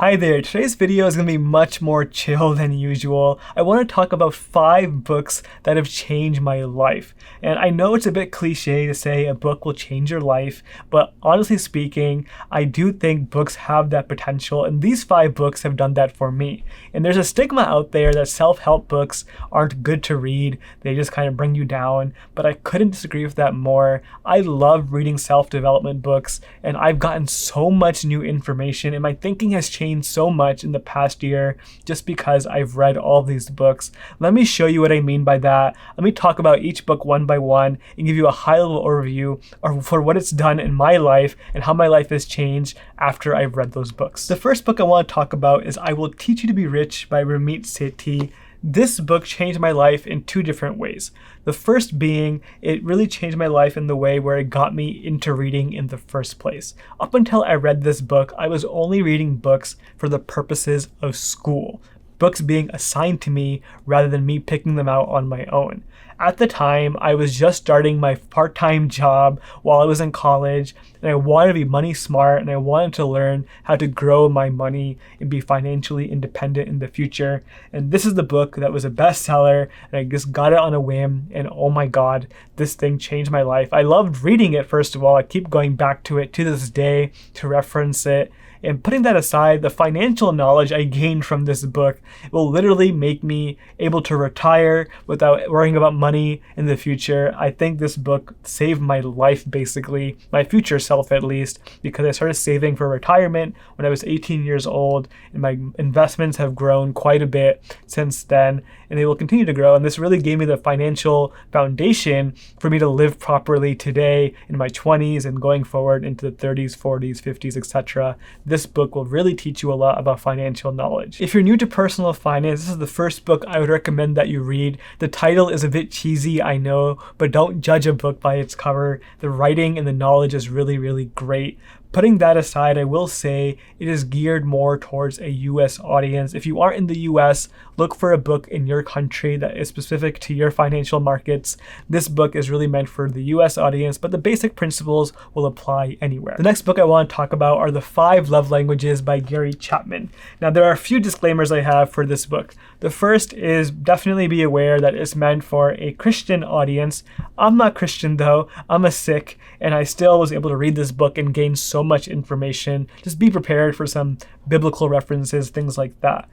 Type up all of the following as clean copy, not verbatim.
Hi there, today's video is going to be much more chill than usual. I want to talk about 5 books that have changed my life. And I know it's a bit cliche to say a book will change your life, but honestly speaking, I do think books have that potential, and these 5 books have done that for me. And there's a stigma out there that self-help books aren't good to read, they just kind of bring you down, but I couldn't disagree with that more. I love reading self-development books, and I've gotten so much new information, and my thinking has changed so much in the past year just because I've read all of these books. Let me show you what I mean by that. Let me talk about each book one by one and give you a high-level overview for what it's done in my life and how my life has changed after I've read those books. The first book I want to talk about is I Will Teach You to Be Rich by Maneet. This book changed my life in 2 different ways. The first being, it really changed my life in the way where it got me into reading in the first place. Up until I read this book, I was only reading books for the purposes of school. Books being assigned to me rather than me picking them out on my own. At the time, I was just starting my part-time job while I was in college, and I wanted to be money smart, and I wanted to learn how to grow my money and be financially independent in the future. And this is the book that was a bestseller, and I just got it on a whim, and oh my god, this thing changed my life. I loved reading it, first of all. I keep going back to it to this day to reference it. And putting that aside, the financial knowledge I gained from this book will literally make me able to retire without worrying about money in the future. I think this book saved my life, basically, my future self at least, because I started saving for retirement when I was 18 years old, and my investments have grown quite a bit since then, and they will continue to grow. And this really gave me the financial foundation for me to live properly today in my 20s and going forward into the 30s, 40s, 50s, etc. This book will really teach you a lot about financial knowledge. If you're new to personal finance, this is the first book I would recommend that you read. The title is a bit cheesy, I know, but don't judge a book by its cover. The writing and the knowledge is really, really great. Putting that aside, I will say it is geared more towards a US audience. If you aren't in the US, look for a book in your country that is specific to your financial markets. This book is really meant for the US audience, but the basic principles will apply anywhere. The next book I want to talk about are The 5 Love Languages by Gary Chapman. Now, there are a few disclaimers I have for this book. The first is definitely be aware that it's meant for a Christian audience. I'm not Christian though, I'm a Sikh, and I still was able to read this book and gain so much information. Just be prepared for some biblical references, things like that.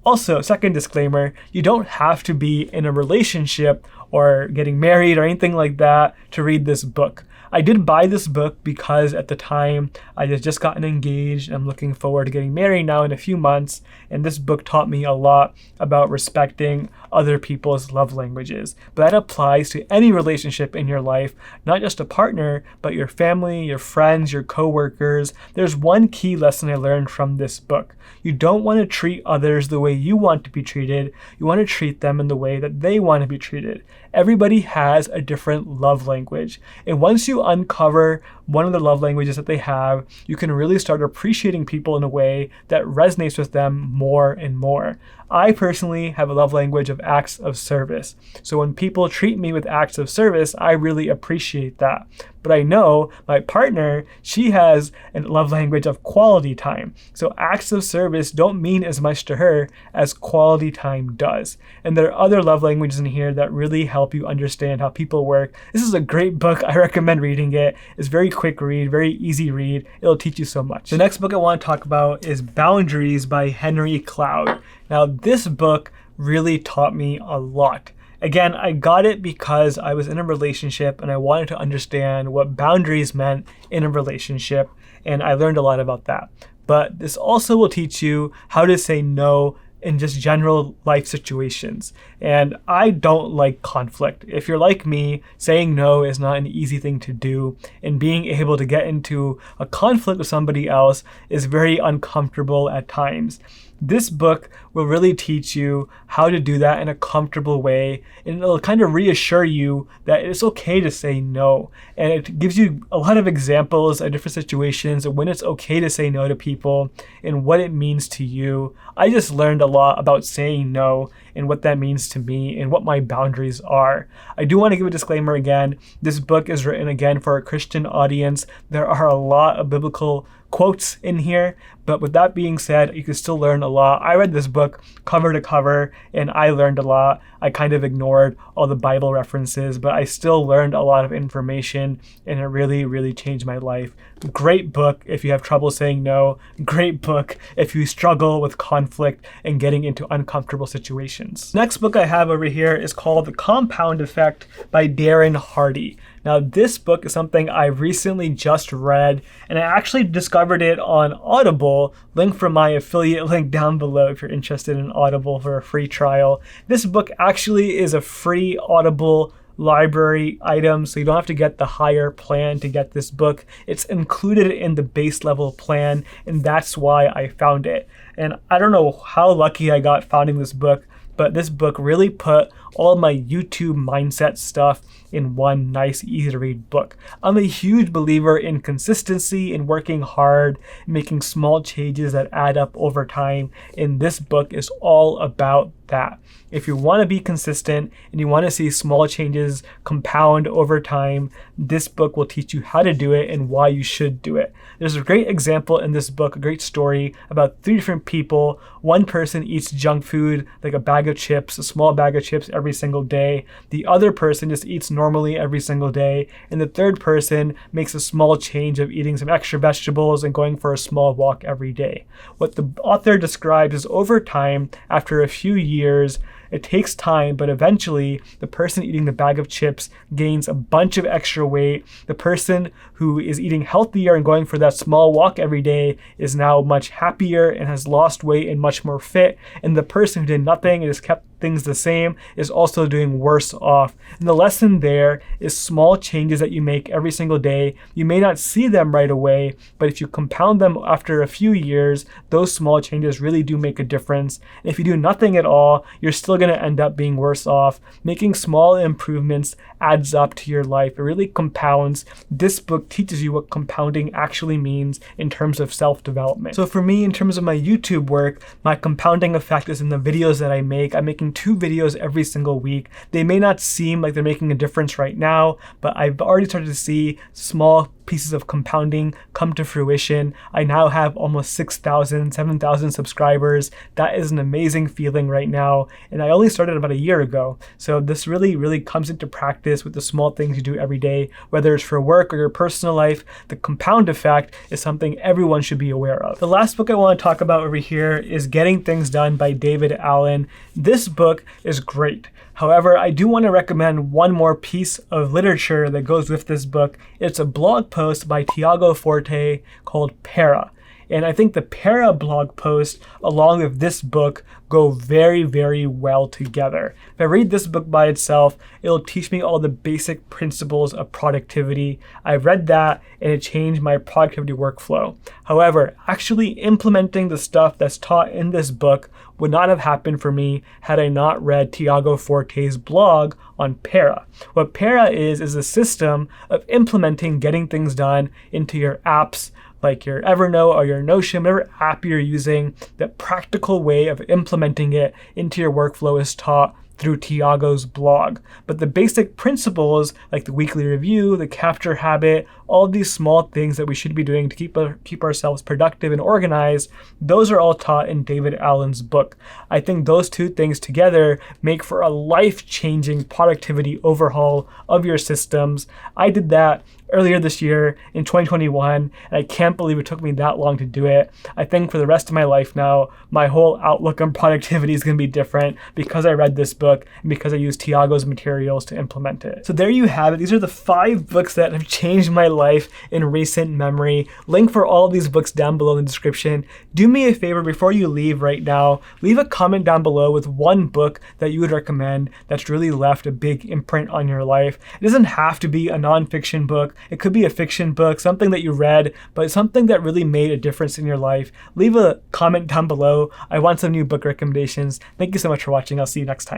Also, second disclaimer, you don't have to be in a relationship or getting married or anything like that to read this book. I did buy this book because at the time I had just gotten engaged. I'm looking forward to getting married now in a few months, and this book taught me a lot about respecting other people's love languages. But that applies to any relationship in your life, not just a partner, but your family, your friends, your coworkers. There's one key lesson I learned from this book. You don't want to treat others the way you want to be treated. You want to treat them in the way that they want to be treated. Everybody has a different love language. And once you uncover one of the love languages that they have, you can really start appreciating people in a way that resonates with them more and more. I personally have a love language of acts of service. So when people treat me with acts of service, I really appreciate that. But I know my partner, she has a love language of quality time. So acts of service don't mean as much to her as quality time does. And there are other love languages in here that really help you understand how people work. This is a great book. I recommend reading it. It's very quick read, very easy read. It'll teach you so much. The next book I want to talk about is Boundaries by Henry Cloud. Now, this book really taught me a lot. Again, I got it because I was in a relationship and I wanted to understand what boundaries meant in a relationship, and I learned a lot about that. But this also will teach you how to say no in just general life situations. And I don't like conflict. If you're like me, saying no is not an easy thing to do, and being able to get into a conflict with somebody else is very uncomfortable at times. This book will really teach you how to do that in a comfortable way, and it'll kind of reassure you that it's okay to say no. And it gives you a lot of examples of different situations of when it's okay to say no to people and what it means to you. I just learned a lot about saying no and what that means to me and what my boundaries are. I do want to give a disclaimer again. This book is written again for a Christian audience. There are a lot of biblical quotes in here, but with that being said, you can still learn a lot. I read this book cover to cover and I learned a lot. I kind of ignored all the Bible references, but I still learned a lot of information and it really, really changed my life. Great book if you have trouble saying no. Great book if you struggle with conflict and getting into uncomfortable situations. Next book I have over here is called The Compound Effect by Darren Hardy. Now, this book is something I recently just read, and I actually discovered it on Audible. Link from my affiliate link down below if you're interested in Audible for a free trial. This book actually is a free Audible library item, so you don't have to get the higher plan to get this book. It's included in the base level plan, and that's why I found it. And I don't know how lucky I got finding this book, but this book really put all of my YouTube mindset stuff in one nice, easy to read book. I'm a huge believer in consistency, in working hard, making small changes that add up over time, and this book is all about that. If you want to be consistent and you want to see small changes compound over time, this book will teach you how to do it and why you should do it. There's a great example in this book, a great story about 3 different people. One person eats junk food, like a bag of chips, a small bag of chips every single day. The other person just eats normally every single day. And the third person makes a small change of eating some extra vegetables and going for a small walk every day. What the author describes is over time, after a few years, it takes time, but eventually the person eating the bag of chips gains a bunch of extra weight. The person who is eating healthier and going for that small walk every day is now much happier and has lost weight and much more fit. And the person who did nothing and just kept things the same is also doing worse off. And the lesson there is small changes that you make every single day. You may not see them right away, but if you compound them after a few years, those small changes really do make a difference. And if you do nothing at all, you're still going to end up being worse off. Making small improvements adds up to your life. It really compounds. This book teaches you what compounding actually means in terms of self-development. So for me, in terms of my YouTube work, my compounding effect is in the videos that I make. I'm making 2 videos every single week. They may not seem like they're making a difference right now, but I've already started to see small pieces of compounding come to fruition. I now have almost 6,000, 7,000 subscribers. That is an amazing feeling right now. And I only started about a year ago. So this really, really comes into practice with the small things you do every day, whether it's for work or your personal life. The compound effect is something everyone should be aware of. The last book I want to talk about over here is Getting Things Done by David Allen. This book is great. However, I do want to recommend one more piece of literature that goes with this book. It's a blog post by Tiago Forte called Para. And I think the Para blog post, along with this book, go very, very well together. If I read this book by itself, it'll teach me all the basic principles of productivity. I read that and it changed my productivity workflow. However, actually implementing the stuff that's taught in this book would not have happened for me had I not read Tiago Forte's blog on Para. What Para is a system of implementing getting things done into your apps, like your Evernote or your Notion, whatever app you're using. The practical way of implementing it into your workflow is taught through Tiago's blog. But the basic principles, like the weekly review, the capture habit, all these small things that we should be doing to keep ourselves productive and organized, those are all taught in David Allen's book. I think those 2 things together make for a life-changing productivity overhaul of your systems. I did that earlier this year in 2021, and I can't believe it took me that long to do it. I think for the rest of my life now, my whole outlook on productivity is going to be different because I read this book and because I used Tiago's materials to implement it. So there you have it. These are the 5 books that have changed my life in recent memory. Link for all of these books down below in the description. Do me a favor before you leave right now, leave a comment down below with one book that you would recommend that's really left a big imprint on your life. It doesn't have to be a nonfiction book. It could be a fiction book, something that you read, but something that really made a difference in your life. Leave a comment down below. I want some new book recommendations. Thank you so much for watching. I'll see you next time.